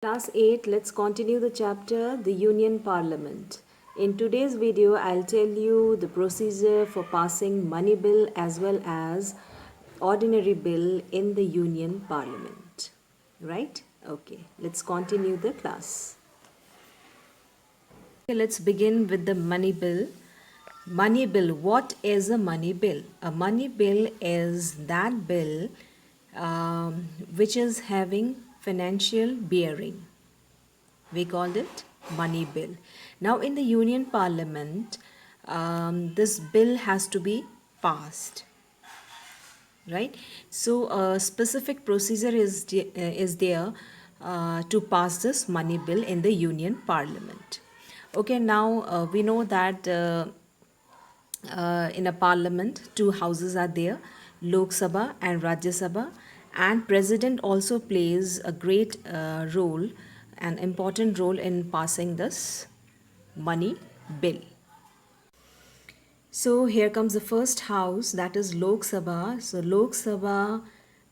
Class 8, let's continue the chapter The Union Parliament. In today's video, I'll tell you the procedure for passing money bill as well as ordinary bill in the Union Parliament. Right? Okay, let's continue the class. Okay, let's begin with the money bill. Money bill. What is a money bill? A money bill is that bill which is having financial bearing. We called it money bill. Now in the Union Parliament, this bill has to be passed, right? So a specific procedure is there to pass this money bill in the Union Parliament. Okay, now we know that in a parliament, two houses are there, Lok Sabha and Rajya Sabha, and president also plays a great role, an important role in passing this money bill. So here comes the first house, that is Lok Sabha. So Lok Sabha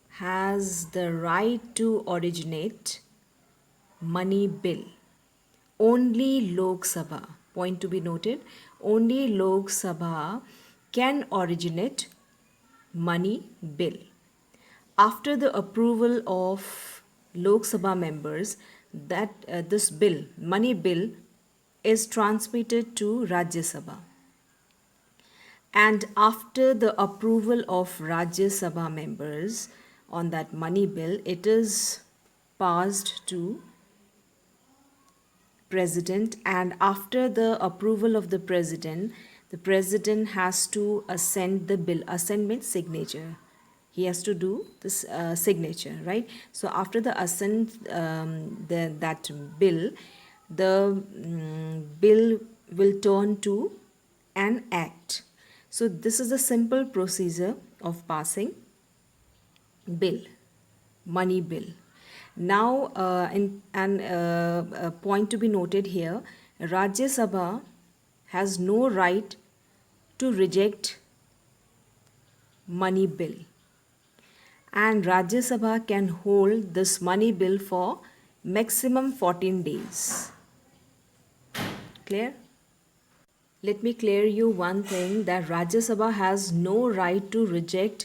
has the right to originate money bill. Only Lok Sabha, point to be noted, only Lok Sabha can originate money bill. After the approval of Lok Sabha members, that this bill, money bill, is transmitted to Rajya Sabha. And after the approval of Rajya Sabha members on that money bill, it is passed to president, and after the approval of the president has to assent the bill. Assent means signature. He has to do this signature, right? So after the assent, that bill, the bill will turn to an act. So this is a simple procedure of passing bill, money bill. Now, a point to be noted here, Rajya Sabha has no right to reject money bill, and Rajya Sabha can hold this money bill for maximum 14 days. Clear? Let me clear you one thing, that Rajya Sabha has no right to reject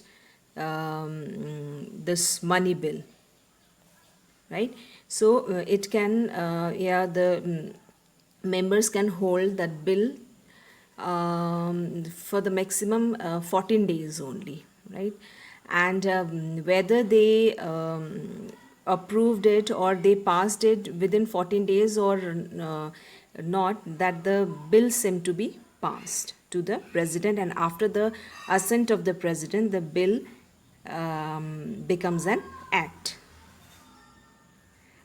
this money bill, right? So it can, the members can hold that bill for the maximum 14 days only, right? And whether they approved it or they passed it within 14 days or not, that the bill seemed to be passed to the president, and after the assent of the president, the bill becomes an act.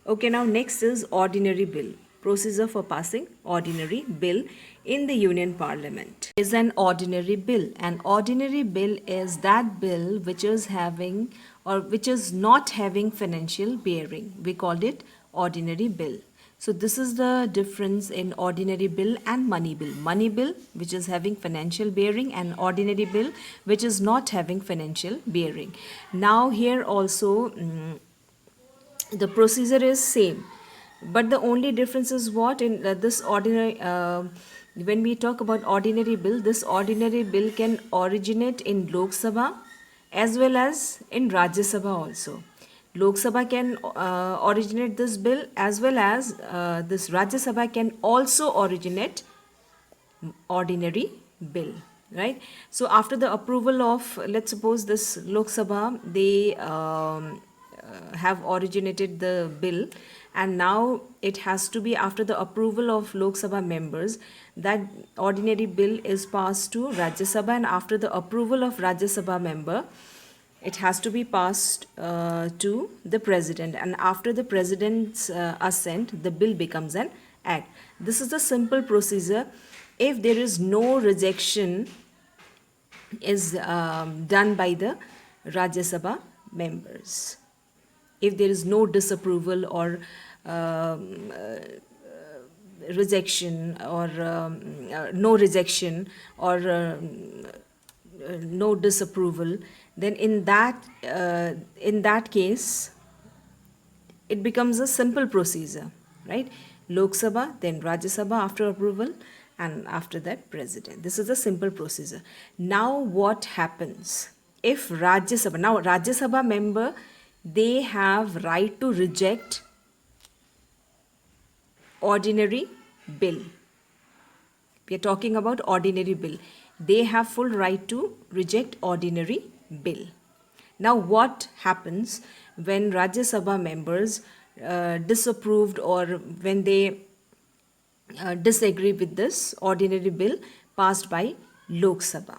Okay, now next is ordinary bill. Procedure for passing ordinary bill in the Union Parliament. Is an ordinary bill. An ordinary bill is that bill which is having or which is not having financial bearing. We called it ordinary bill. So this is the difference in ordinary bill and money bill. Money bill which is having financial bearing, and ordinary bill which is not having financial bearing. Now here also the procedure is same, but the only difference is what in this ordinary when we talk about ordinary bill, this ordinary bill can originate in Lok Sabha as well as in Rajya Sabha also. Lok Sabha can originate this bill, as well as this Rajya Sabha can also originate ordinary bill, right? So after the approval of, let's suppose this Lok Sabha, they have originated the bill, and now it has to be, after the approval of Lok Sabha members, that ordinary bill is passed to Rajya Sabha, and after the approval of Rajya Sabha member, it has to be passed to the president, and after the president's assent, the bill becomes an act. This is the simple procedure. If there is no rejection is done by the Rajya Sabha members, if there is no disapproval or rejection, or no rejection, or no disapproval, then in that case it becomes a simple procedure, right? Lok Sabha, then Rajya Sabha after approval, and after that President. This is a simple procedure. Now what happens if Rajya Sabha, now Rajya Sabha member, they have right to reject ordinary bill. We are talking about ordinary bill. They have full right to reject ordinary bill. Now, what happens when Rajya Sabha members disapproved or when they disagree with this ordinary bill passed by Lok Sabha?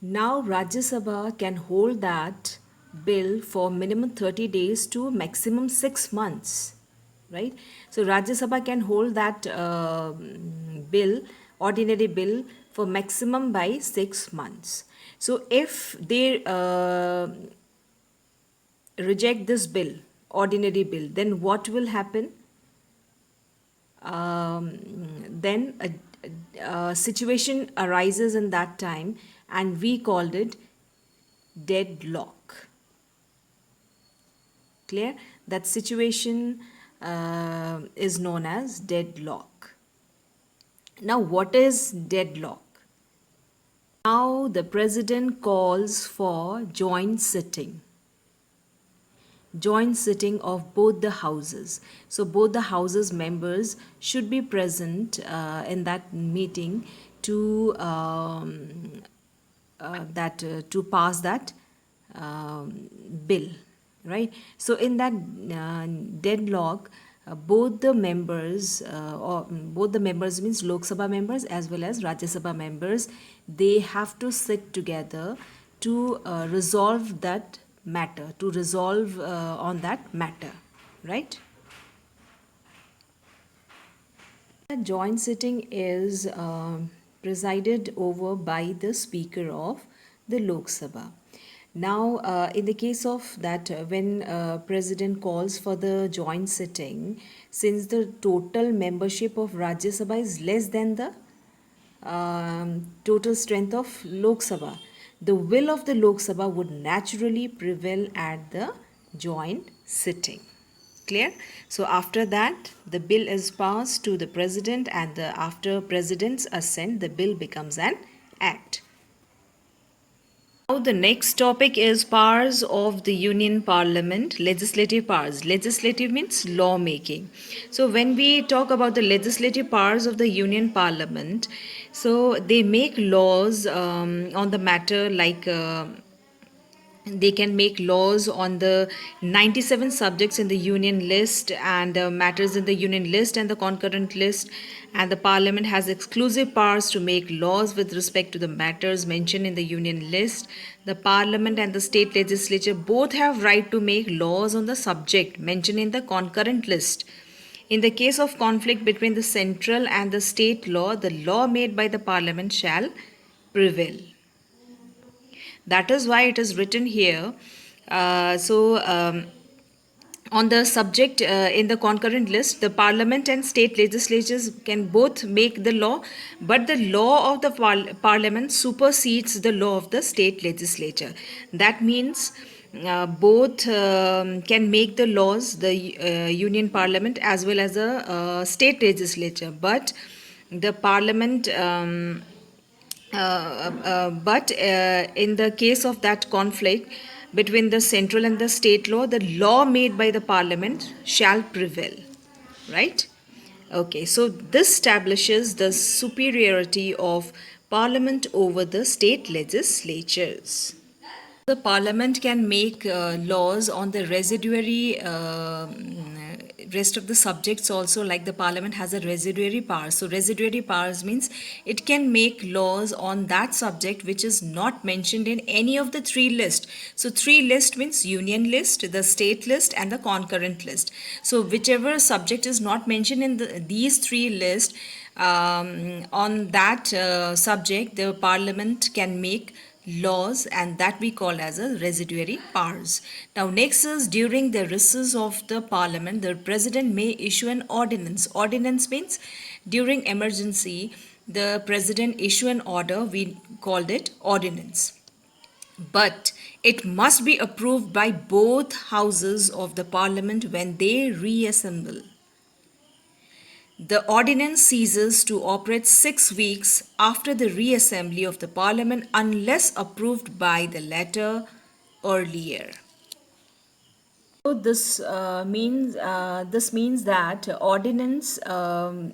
Now, Rajya Sabha can hold that bill for minimum 30 days to maximum 6 months, right? So, Rajya Sabha can hold that bill, ordinary bill, for maximum by 6 months. So, if they reject this bill, ordinary bill, then what will happen? Then a situation arises in that time, and we called it deadlock. Clear? That situation is known as deadlock. Now, what is deadlock? Now, the president calls for joint sitting of both the houses. So both the houses members should be present in that meeting to to pass that bill, right? So in that deadlock, both the members means Lok Sabha members as well as Rajya Sabha members, they have to sit together to resolve that matter, to resolve on that matter, right? A joint sitting is presided over by the Speaker of the Lok Sabha. Now, in the case of that, when President calls for the joint sitting, since the total membership of Rajya Sabha is less than the total strength of Lok Sabha, the will of the Lok Sabha would naturally prevail at the joint sitting. Clear? So after that, the bill is passed to the president, and after president's assent, the bill becomes an act. Now the next topic is powers of the Union Parliament, legislative powers. Legislative means law making. So when we talk about the legislative powers of the Union Parliament, so they make laws on the matter like they can make laws on the 97 subjects in the union list and matters in the union list and the concurrent list, and the parliament has exclusive powers to make laws with respect to the matters mentioned in the union list. The parliament and the state legislature both have right to make laws on the subject mentioned in the concurrent list. In the case of conflict between the central and the state law, the law made by the parliament shall prevail. That is why it is written here. On the subject in the concurrent list, the parliament and state legislatures can both make the law, but the law of the parliament supersedes the law of the state legislature. That means both can make the laws, the union parliament as well as the state legislature, but the parliament but in the case of that conflict between the central and the state law, the law made by the parliament shall prevail, right? Okay, so this establishes the superiority of parliament over the state legislatures. The parliament can make laws on the residuary rest of the subjects also, like the parliament has a residuary power. So residuary powers means it can make laws on that subject which is not mentioned in any of the three lists. So three list means union list, the state list and the concurrent list. So whichever subject is not mentioned in these three lists, on that subject the parliament can make laws, and that we call as a residuary powers. Now next is, during the recess of the parliament, the president may issue an ordinance. Ordinance means during emergency the president issue an order, we called it ordinance. But It must be approved by both houses of the parliament when they reassemble. The ordinance ceases to operate 6 weeks after the reassembly of the parliament unless approved by the latter earlier. So this means that ordinance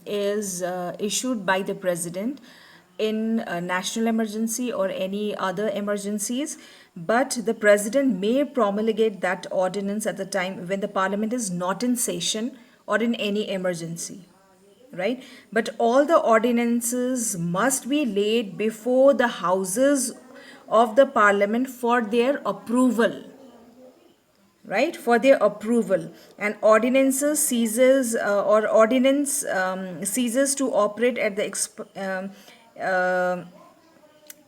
is issued by the president in a national emergency or any other emergencies, but the president may promulgate that ordinance at the time when the parliament is not in session or in any emergency, right? But all the ordinances must be laid before the houses of the parliament for their approval, right, for their approval. And ordinances ceases or ordinance ceases to operate at the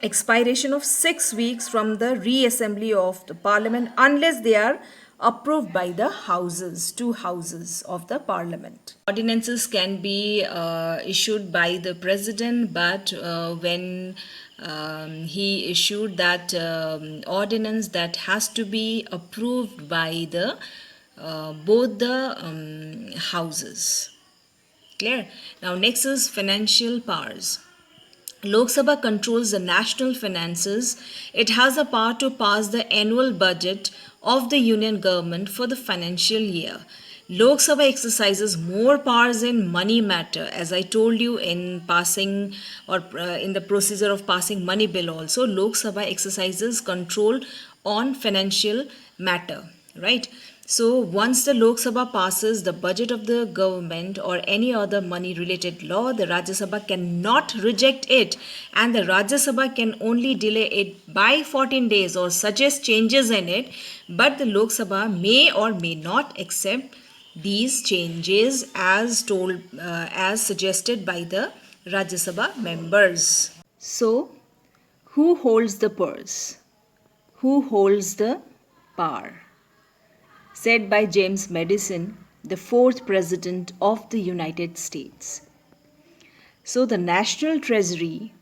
expiration of 6 weeks from the reassembly of the parliament unless they are approved by the two houses of the parliament. Ordinances can be issued by the president, but when he issued that ordinance, that has to be approved by the both the houses. Clear? Now next is financial powers. Lok Sabha controls the national finances. It has the power to pass the annual budget of the union government for the financial year. Lok Sabha exercises more powers in money matter, as I told you in passing or in the procedure of passing money bill also. Lok Sabha exercises control on financial matter, right? So once the Lok Sabha passes the budget of the government or any other money related law, the Rajya Sabha cannot reject it, and the Rajya Sabha can only delay it by 14 days or suggest changes in it, but the Lok Sabha may or may not accept these changes as suggested by the Rajya Sabha members. So, who holds the purse? Who holds the power? Said by James Madison, the 4th President of the United States. So the National Treasury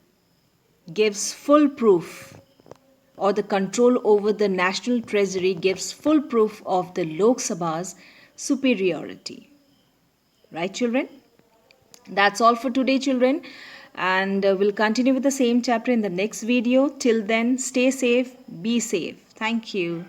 gives full proof, or the control over the National Treasury gives full proof of the Lok Sabha's superiority. Right, children? That's all for today, children. And we'll continue with the same chapter in the next video. Till then, stay safe, be safe. Thank you.